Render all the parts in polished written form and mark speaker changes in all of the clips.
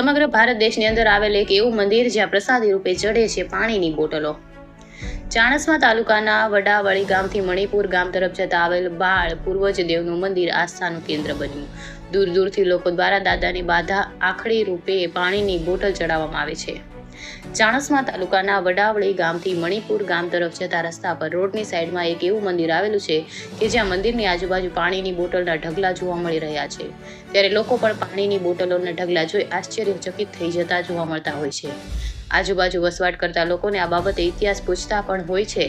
Speaker 1: સમગ્ર ભારત દેશની અંદર આવેલ એક એવું મંદિર જ્યાં પ્રસાદી રૂપે ચડે છે પાણીની બોટલો. ચાણસ્મા તાલુકાના વડાવળી ગામથી મણિપુર ગામ તરફ જતા આવેલ બાળ પૂર્વજ દેવનું મંદિર આસ્થાનું કેન્દ્ર બન્યું. દૂર દૂરથી લોકો દ્વારા દાદાની બાધા આખડી રૂપે પાણીની બોટલ ચડાવવામાં આવે છે. ચાણસ્મા તાલુકાના વડાવળી ગામથી મણિપુર ગામ તરફ જતા રસ્તા પર રોડની સાઈડમાં એક એવું મંદિર આવેલું છે કે જ્યાં મંદિરની આજુબાજુ પાણીની બોટલના ઢગલા જોવા મળી રહ્યા છે. ત્યારે લોકો પણ પાણીની બોટલોના ઢગલા જોઈ આશ્ચર્યચકિત થઈ જતા જોવા મળતા હોય છે. આજુબાજુ વસવાટ કરતા લોકોને આ બાબતે ઇતિહાસ પૂછતા પણ હોય છે.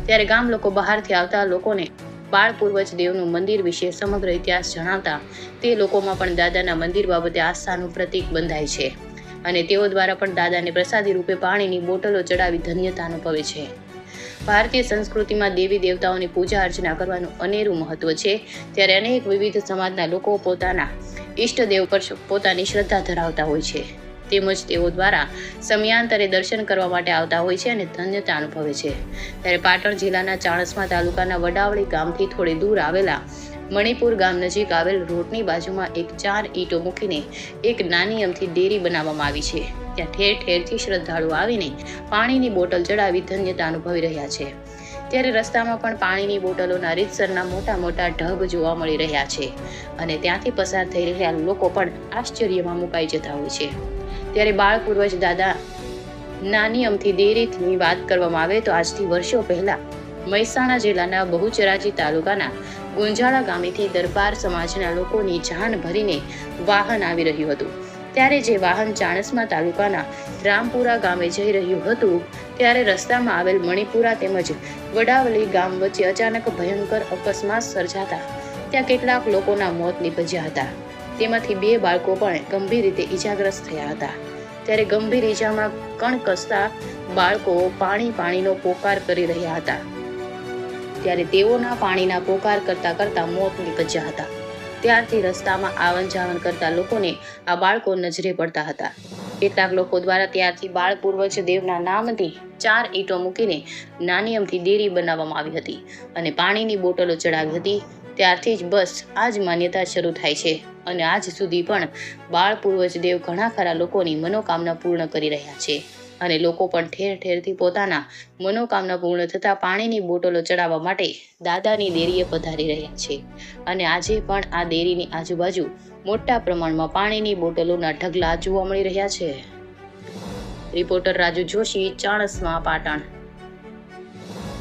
Speaker 1: ત્યારે ગામ લોકો બહારથી આવતા લોકોને બાળ પૂર્વજ દેવનું મંદિર વિશે સમગ્ર ઇતિહાસ જણાવતા તે લોકોમાં પણ દાદાના મંદિર બાબતે આસ્થાનું પ્રતીક બંધાય છે અને તેઓ દ્વારા પણ દાદાને પ્રસાદી રૂપે પાણીની બોટલો ચડાવી ધન્યતા અનુભવે છે. ભારતીય સંસ્કૃતિમાં દેવી દેવતાઓની પૂજા અર્ચના કરવાનું અનેરું મહત્વ છે. ત્યારે અનેક વિવિધ સમાજના લોકો પોતાના ઈષ્ટદેવ પર પોતાની શ્રદ્ધા ધરાવતા હોય છે. તેમજ તેઓ દ્વારા સમયાંતરે દર્શન કરવા માટે આવતા હોય છે અને ધન્યતા અનુભવે છે. ત્યારે પાટણ જિલ્લાના ચાણસ્મા તાલુકાના વડાવળી ગામથી થોડી દૂર આવેલા મણિપુર ગામ નજીક આવેલ રોડની બાજુમાં એક 4 ઈંટો મૂકીને એક નાની અમથી ડેરી બનાવવામાં આવી છે. ત્યાં ઠેર ઠેરથી શ્રદ્ધાળુઓ આવીને પાણીની બોટલ ચડાવી ધન્યતા અનુભવી રહ્યા છે. ત્યારે રસ્તામાં પણ પાણીની બોટલોના રીતસરના મોટા મોટા ઢગ જોવા મળી રહ્યા છે અને ત્યાંથી પસાર થઈ રહ્યા લોકો પણ આશ્ચર્યમાં મુકાઈ જતા હોય છે. ત્યારે બાળ પૂર્વજ દાદા નાની અમથી ડેરીની વાત કરવામાં આવે તો આજથી વર્ષો પહેલા મહેસાણા જિલ્લાના બહુચરાજી તાલુકાના ગુંજાળા ગામેથી દરબાર સમાજના લોકોની જાન ભરીને વાહન આવી રહ્યું હતું. ત્યારે જે વાહન ચાણસ્મા તાલુકાના રામપુરા ગામે જઈ રહ્યું હતું ત્યારે રસ્તામાં આવેલ મણિપુરા તેમજ વડાવલી ગામ વચ્ચે અચાનક ભયંકર અકસ્માત સર્જાતા ત્યાં કેટલાક લોકોના મોત નીપજ્યા હતા. તેમાંથી 2 બાળકો પણ ગંભીર રીતે ઈજાગ્રસ્ત થયા હતા. ત્યારે ગંભીર ઈજામાં કણકસતા બાળકો પાણીનો પોકાર કરી રહ્યા હતા. ત્યારે તેઓના પાણીના પોકાર કરતા કરતા મોત નીપજ્યા હતા. ત્યારથી રસ્તામાં આવન જાવન કરતા લોકોને આ બાળકો નજરે પડતા હતા. કેટલાક લોકો દ્વારા ત્યારથી બાળ પૂર્વજ દેવના નામથી 4 ઈંટો મૂકીને નાની અમથી ડેરી બનાવવામાં આવી હતી અને પાણીની બોટલો ચડાવી હતી. ત્યારથી જ બસ આ જ માન્યતા શરૂ થાય છે અને આજ સુધી પણ બાળ પૂર્વજ દેવ ઘણા ખરા લોકોની મનોકામના પૂર્ણ કરી રહ્યા છે અને લોકો પણ ઠેર ઠેરથી પોતાના મનોકામના પૂર્ણ થતા પાણીની બોટલો ચડાવવા માટે દાદાની ડેરીએ પધારી રહ્યા છે અને આજે પણ આ ડેરીની આજુબાજુ મોટા પ્રમાણમાં પાણીની બોટલોના ઢગલા જોવા મળી રહ્યા છે. રિપોર્ટર રાજુ જોશી, ચાણસ્મા, પાટણ.